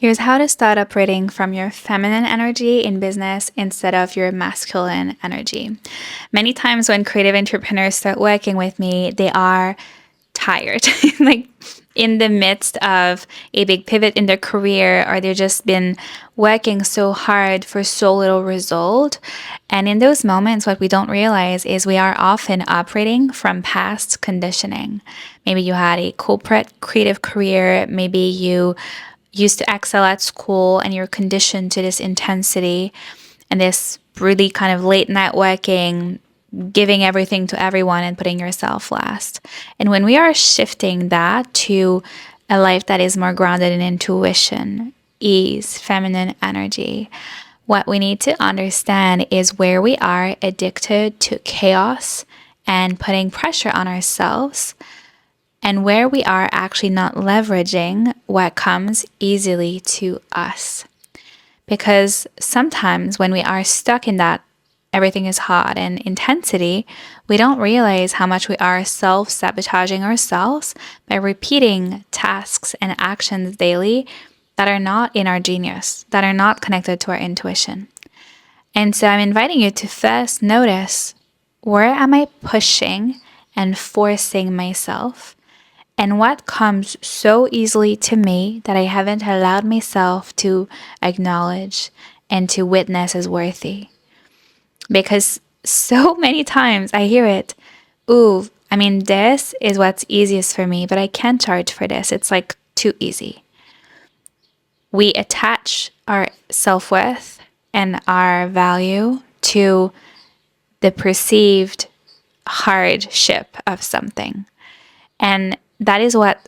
Here's how to start operating from your feminine energy in business instead of your masculine energy. Many times when creative entrepreneurs start working with me, they are tired, like in the midst of a big pivot in their career, or they've just been working so hard for so little result. And in those moments, what we don't realize is we are often operating from past conditioning. Maybe you had a corporate creative career, maybe you used to excel at school and you're conditioned to this intensity and this really kind of late night working, giving everything to everyone and putting yourself last. And when we are shifting that to a life that is more grounded in intuition, ease, feminine energy, what we need to understand is where we are addicted to chaos and putting pressure on ourselves, and where we are actually not leveraging what comes easily to us. Because sometimes when we are stuck in that everything is hard and intensity, we don't realize how much we are self-sabotaging ourselves by repeating tasks and actions daily that are not in our genius, that are not connected to our intuition. And so I'm inviting you to first notice, where am I pushing and forcing myself? And what comes so easily to me that I haven't allowed myself to acknowledge and to witness as worthy? Because so many times I hear it, this is what's easiest for me, but I can't charge for this. It's like too easy. We attach our self-worth and our value to the perceived hardship of something. And that is what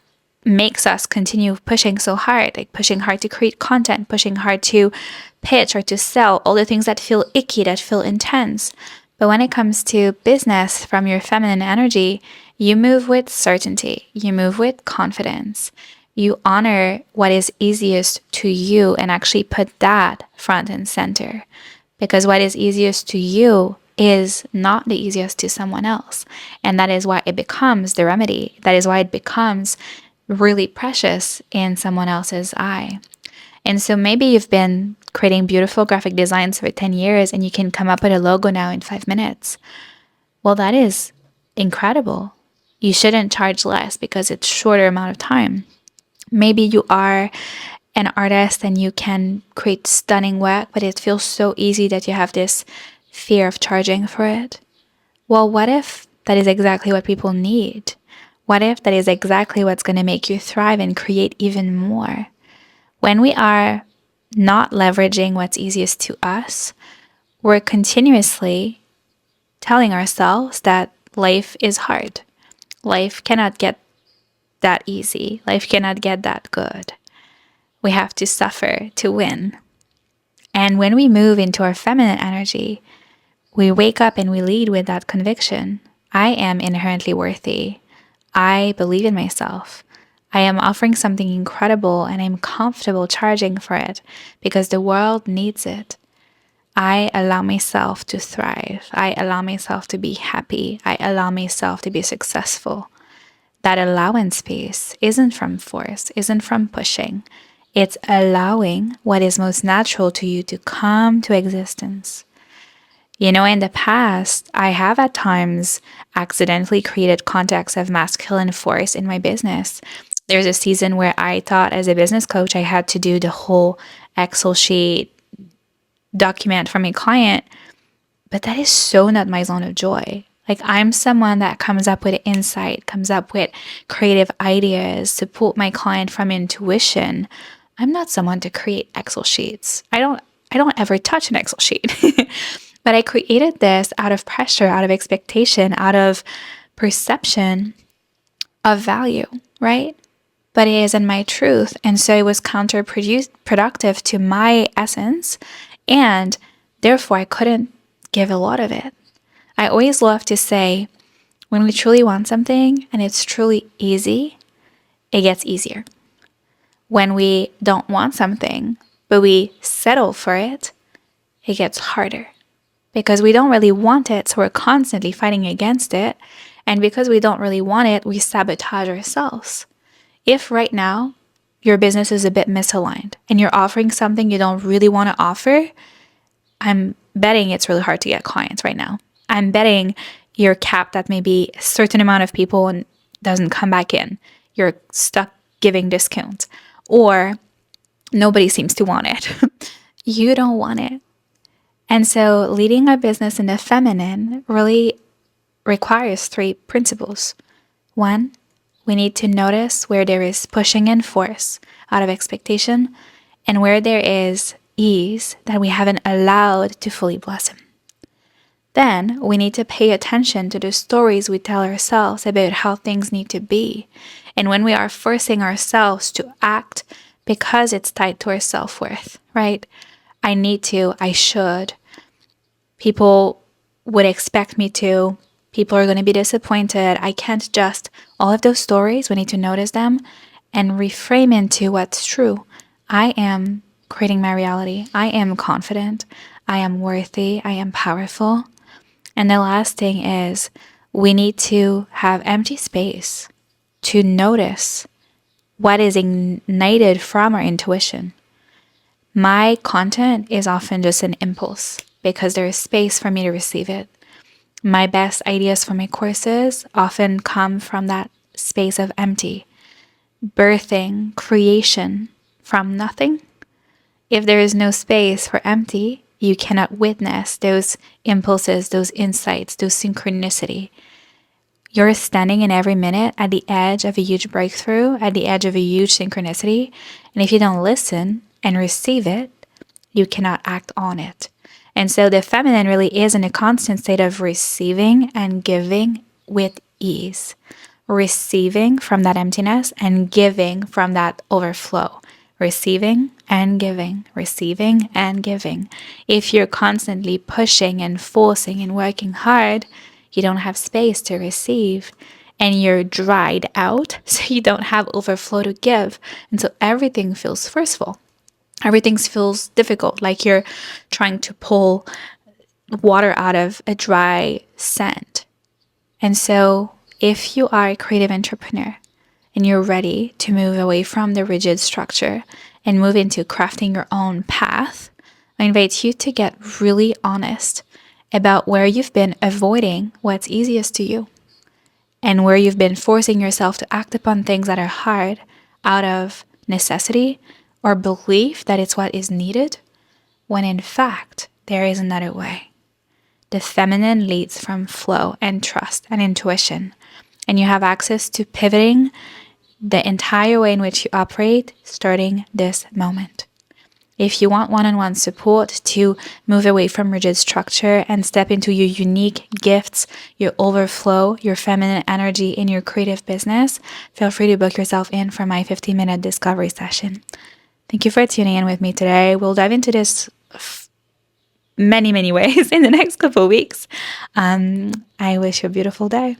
makes us continue pushing so hard, like pushing hard to create content, pushing hard to pitch or to sell, all the things that feel icky, that feel intense. But when it comes to business from your feminine energy, you move with certainty, you move with confidence, you honor what is easiest to you and actually put that front and center. Because what is easiest to you is not the easiest to someone else. And that is why it becomes the remedy. That is why it becomes really precious in someone else's eye. And so maybe you've been creating beautiful graphic designs for 10 years and you can come up with a logo now in 5 minutes. Well, that is incredible. You shouldn't charge less because it's shorter amount of time. Maybe you are an artist and you can create stunning work, but it feels so easy that you have this fear of charging for it. Well, what if that is exactly what people need? What if that is exactly what's going to make you thrive and create even more? When we are not leveraging what's easiest to us, we're continuously telling ourselves that life is hard. Life cannot get that easy. Life cannot get that good. We have to suffer to win. And when we move into our feminine energy, we wake up and we lead with that conviction. I am inherently worthy. I believe in myself. I am offering something incredible and I'm comfortable charging for it because the world needs it. I allow myself to thrive. I allow myself to be happy. I allow myself to be successful. That allowance piece isn't from force, isn't from pushing. It's allowing what is most natural to you to come to existence. You know, in the past, I have at times accidentally created contexts of masculine force in my business. There's a season where I thought as a business coach, I had to do the whole Excel sheet document for my client, but that is so not my zone of joy. Like, I'm someone that comes up with insight, comes up with creative ideas to pull my client from intuition. I'm not someone to create Excel sheets. I don't ever touch an Excel sheet. But I created this out of pressure, out of expectation, out of perception of value, right? But it isn't my truth. And so it was counterproductive to my essence. And therefore, I couldn't give a lot of it. I always love to say, when we truly want something and it's truly easy, it gets easier. When we don't want something, but we settle for it, it gets harder. Because we don't really want it, so we're constantly fighting against it. And because we don't really want it, we sabotage ourselves. If right now your business is a bit misaligned and you're offering something you don't really want to offer, I'm betting it's really hard to get clients right now. I'm betting you're capped at maybe a certain amount of people and doesn't come back in. You're stuck giving discounts, or nobody seems to want it. You don't want it. And so leading a business in the feminine really requires 3 principles. 1, we need to notice where there is pushing and force out of expectation and where there is ease that we haven't allowed to fully blossom. Then we need to pay attention to the stories we tell ourselves about how things need to be. And when we are forcing ourselves to act because it's tied to our self-worth, right? I need to, I should. People would expect me to. People are going to be disappointed. I can't just. All of those stories, we need to notice them and reframe into what's true. I am creating my reality. I am confident. I am worthy. I am powerful. And the last thing is we need to have empty space to notice what is ignited from our intuition. My content is often just an impulse because there is space for me to receive it. My best ideas for my courses often come from that space of empty, birthing, creation from nothing. If there is no space for empty, you cannot witness those impulses, those insights, those synchronicity. You're standing in every minute at the edge of a huge breakthrough, at the edge of a huge synchronicity. And if you don't listen and receive it, you cannot act on it. And so the feminine really is in a constant state of receiving and giving with ease. Receiving from that emptiness and giving from that overflow. Receiving and giving, receiving and giving. If you're constantly pushing and forcing and working hard, you don't have space to receive and you're dried out, so you don't have overflow to give. And so everything feels forceful. Everything feels difficult, like you're trying to pull water out of a dry sand. And so if you are a creative entrepreneur and you're ready to move away from the rigid structure and move into crafting your own path, I invite you to get really honest about where you've been avoiding what's easiest to you and where you've been forcing yourself to act upon things that are hard out of necessity or belief that it's what is needed, when in fact, there is another way. The feminine leads from flow and trust and intuition, and you have access to pivoting the entire way in which you operate starting this moment. If you want one-on-one support to move away from rigid structure and step into your unique gifts, your overflow, your feminine energy in your creative business, feel free to book yourself in for my 15-minute discovery session. Thank you for tuning in with me today. We'll dive into this many ways in the next couple of weeks. I wish you a beautiful day.